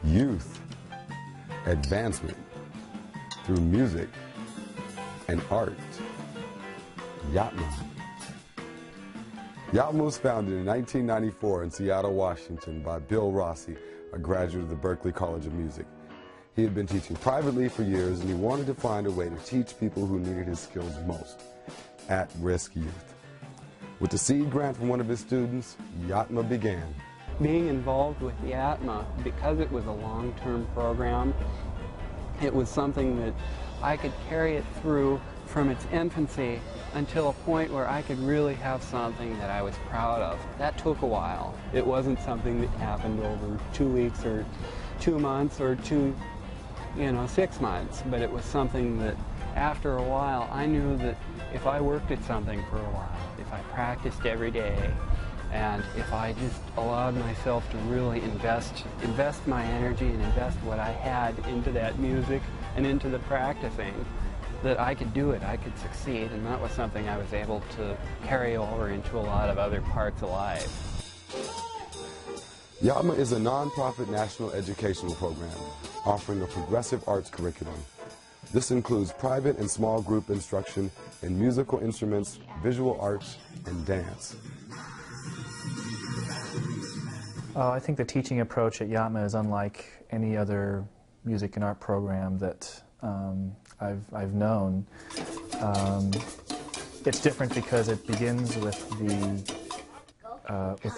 youth advancement through music and art. YATMA. YATMA was founded in 1994 in Seattle, Washington by Bill Rossi, a graduate of the Berklee College of Music. He had been teaching privately for years, and he wanted to find a way to teach people who needed his skills most, at-risk youth. With the seed grant from one of his students, YATMA began. Being involved with YATMA, because it was a long-term program, it was something that I could carry it through from its infancy until a point where I could really have something that I was proud of. That took a while. It wasn't something that happened over 2 weeks or 2 months or 6 months, but it was something that after a while I knew that if I worked at something for a while, if I practiced every day, and if I just allowed myself to really invest my energy and invest what I had into that music and into the practicing, that I could do it, I could succeed, and that was something I was able to carry over into a lot of other parts of life. YATMA is a non-profit national educational program offering a progressive arts curriculum. This includes private and small group instruction in musical instruments, visual arts, and dance. I think the teaching approach at YATMA is unlike any other music and art program that I've known. It's different because it begins with the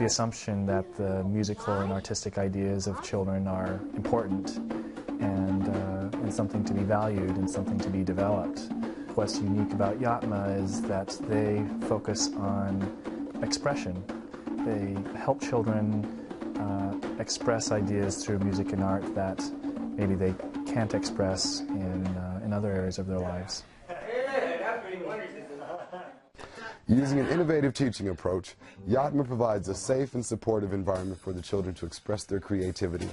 assumption that the musical and artistic ideas of children are important and something to be valued and something to be developed. What's unique about YATMA is that they focus on expression. They help children express ideas through music and art that maybe they can't express in other areas of their lives. Using an innovative teaching approach, YATMA provides a safe and supportive environment for the children to express their creativity.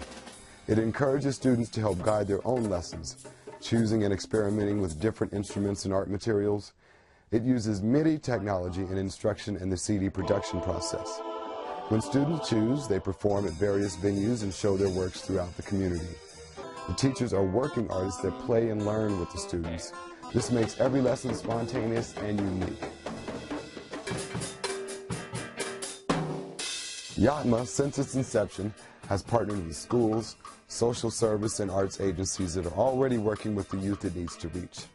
It encourages students to help guide their own lessons, choosing and experimenting with different instruments and art materials. It uses MIDI technology in instruction and the CD production process. When students choose, they perform at various venues and show their works throughout the community. The teachers are working artists that play and learn with the students. This makes every lesson spontaneous and unique. YATMA, since its inception, has partnered with schools, social service, and arts agencies that are already working with the youth it needs to reach.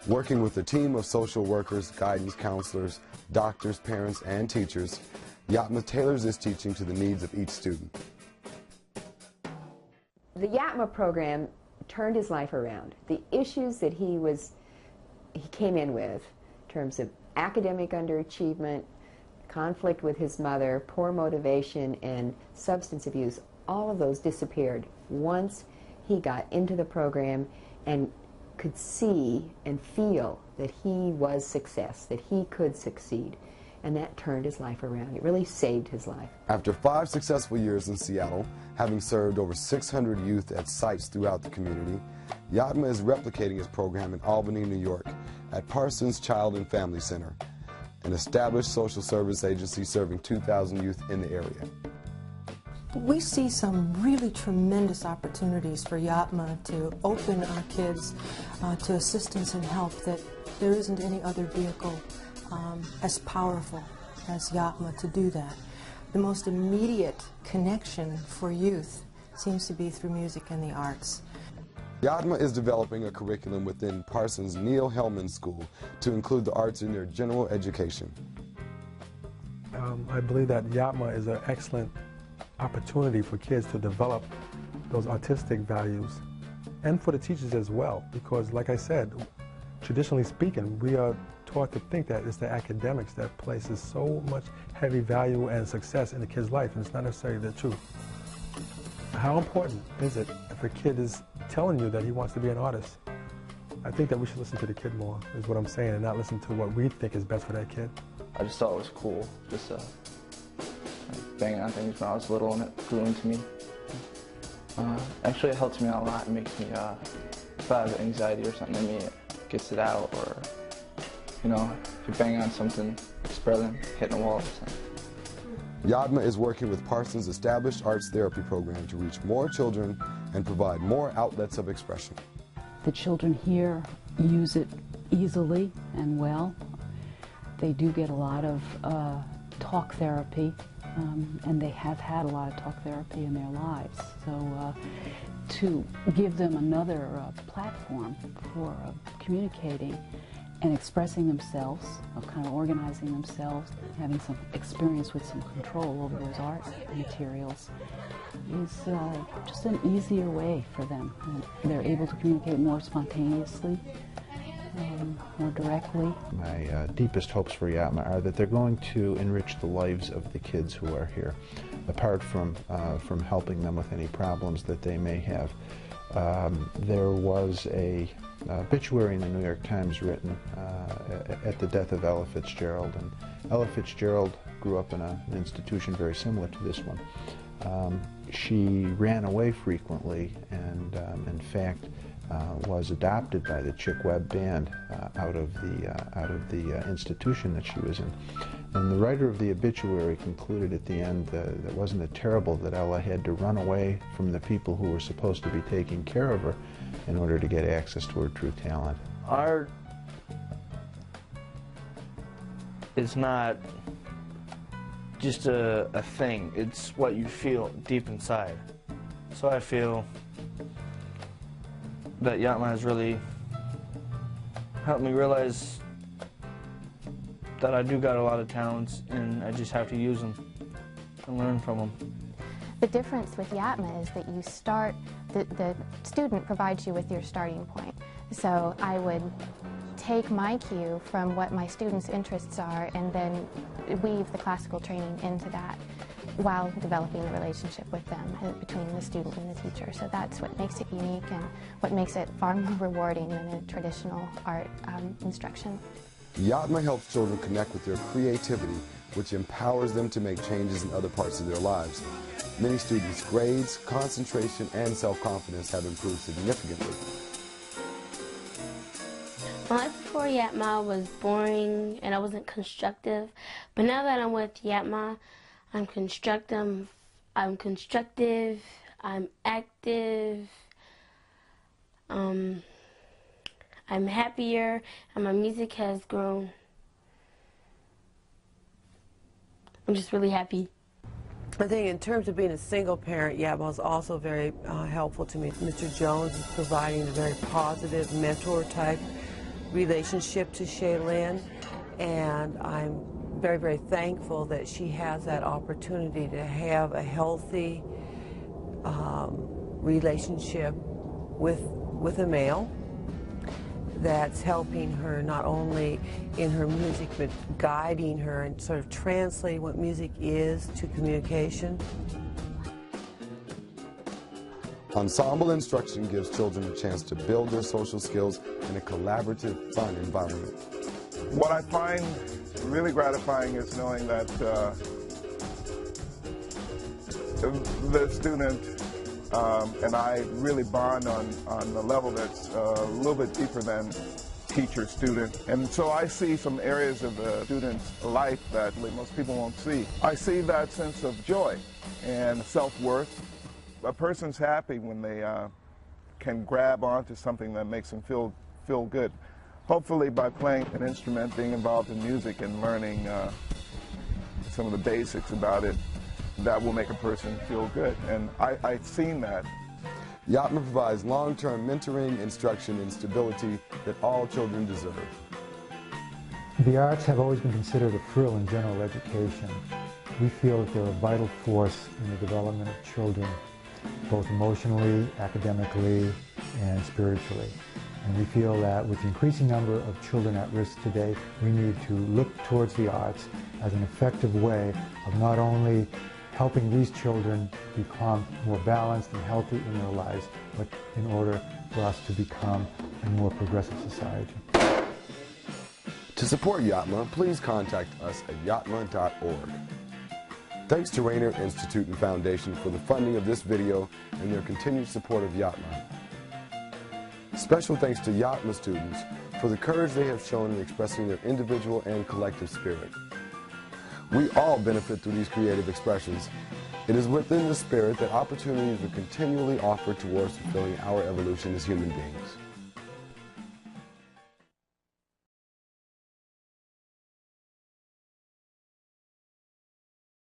Working with a team of social workers, guidance counselors, doctors, parents, and teachers, YATMA tailors this teaching to the needs of each student. The YATMA program turned his life around. The issues that he came in with, in terms of academic underachievement, conflict with his mother, poor motivation, and substance abuse, all of those disappeared once he got into the program and could see and feel that he was success, that he could succeed. And that turned his life around. It really saved his life. After 5 successful years in Seattle, having served over 600 youth at sites throughout the community, YATMA is replicating his program in Albany, New York, at Parsons Child and Family Center, an established social service agency serving 2,000 youth in the area. We see some really tremendous opportunities for YATMA to open our kids to assistance and help that there isn't any other vehicle as powerful as YATMA to do that. The most immediate connection for youth seems to be through music and the arts. YATMA is developing a curriculum within Parsons Neil Hellman School to include the arts in their general education. I believe that YATMA is an excellent opportunity for kids to develop those artistic values, and for the teachers as well, because like I said, traditionally speaking, we are taught to think that it's the academics that places so much heavy value and success in the kid's life, and it's not necessarily the truth. How important is it if a kid is telling you that he wants to be an artist? I think that we should listen to the kid more, is what I'm saying, and not listen to what we think is best for that kid. I just thought it was cool, just banging on things when I was little, and it grew into me. Actually, it helps me out a lot. It makes me, if I have anxiety or something in me, it gets it out, or, you know, if you bang on something, it's better than hitting a wall or something. YATMA is working with Parsons' established arts therapy program to reach more children and provide more outlets of expression. The children here use it easily and well. They do get a lot of talk therapy, and they have had a lot of talk therapy in their lives. So to give them another platform for communicating and expressing themselves, of kind of organizing themselves, having some experience with some control over those art materials, is just an easier way for them. And they're able to communicate more spontaneously, more directly. My deepest hopes for YATMA are that they're going to enrich the lives of the kids who are here, apart from helping them with any problems that they may have. There was a obituary in the New York Times written at the death of Ella Fitzgerald, and Ella Fitzgerald grew up in an institution very similar to this one. She ran away frequently, and in fact was adopted by the Chick Webb Band out of the institution that she was in. And the writer of the obituary concluded at the end that wasn't it terrible that Ella had to run away from the people who were supposed to be taking care of her in order to get access to her true talent. Art is not just a thing, it's what you feel deep inside. So I feel that YATMA has really helped me realize that I do got a lot of talents and I just have to use them and learn from them. The difference with YATMA is that you start, the student provides you with your starting point. So I would take my cue from what my students' interests are and then weave the classical training into that while developing a relationship with them between the student and the teacher. So that's what makes it unique and what makes it far more rewarding than a traditional art instruction. YATMA helps children connect with their creativity, which empowers them to make changes in other parts of their lives. Many students' grades, concentration, and self-confidence have improved significantly. My life before YATMA was boring and I wasn't constructive, but now that I'm with YATMA, I'm constructive, I'm active, I'm happier, and my music has grown. I'm just really happy. I think in terms of being a single parent, YATMA is also very helpful to me. Mr. Jones is providing a very positive mentor-type relationship to Shaylin, and I'm very, very thankful that she has that opportunity to have a healthy relationship with a male that's helping her not only in her music but guiding her and sort of translating what music is to communication. Ensemble instruction gives children a chance to build their social skills in a collaborative, fun environment. What I find really gratifying is knowing that the student and I really bond on a level that's a little bit deeper than teacher-student. And so I see some areas of the student's life that most people won't see. I see that sense of joy and self-worth. A person's happy when they can grab onto something that makes them feel good. Hopefully by playing an instrument, being involved in music and learning some of the basics about it, that will make a person feel good. And I've seen that. YATMA provides long-term mentoring, instruction, and stability that all children deserve. The arts have always been considered a frill in general education. We feel that they're a vital force in the development of children, both emotionally, academically, and spiritually. And we feel that with the increasing number of children at risk today, we need to look towards the arts as an effective way of not only helping these children become more balanced and healthy in their lives, but in order for us to become a more progressive society. To support YATMA, please contact us at yatma.org. Thanks to Rainer Institute and Foundation for the funding of this video and their continued support of YATMA. Special thanks to YATMA students for the courage they have shown in expressing their individual and collective spirit. We all benefit through these creative expressions. It is within the spirit that opportunities are continually offered towards fulfilling our evolution as human beings.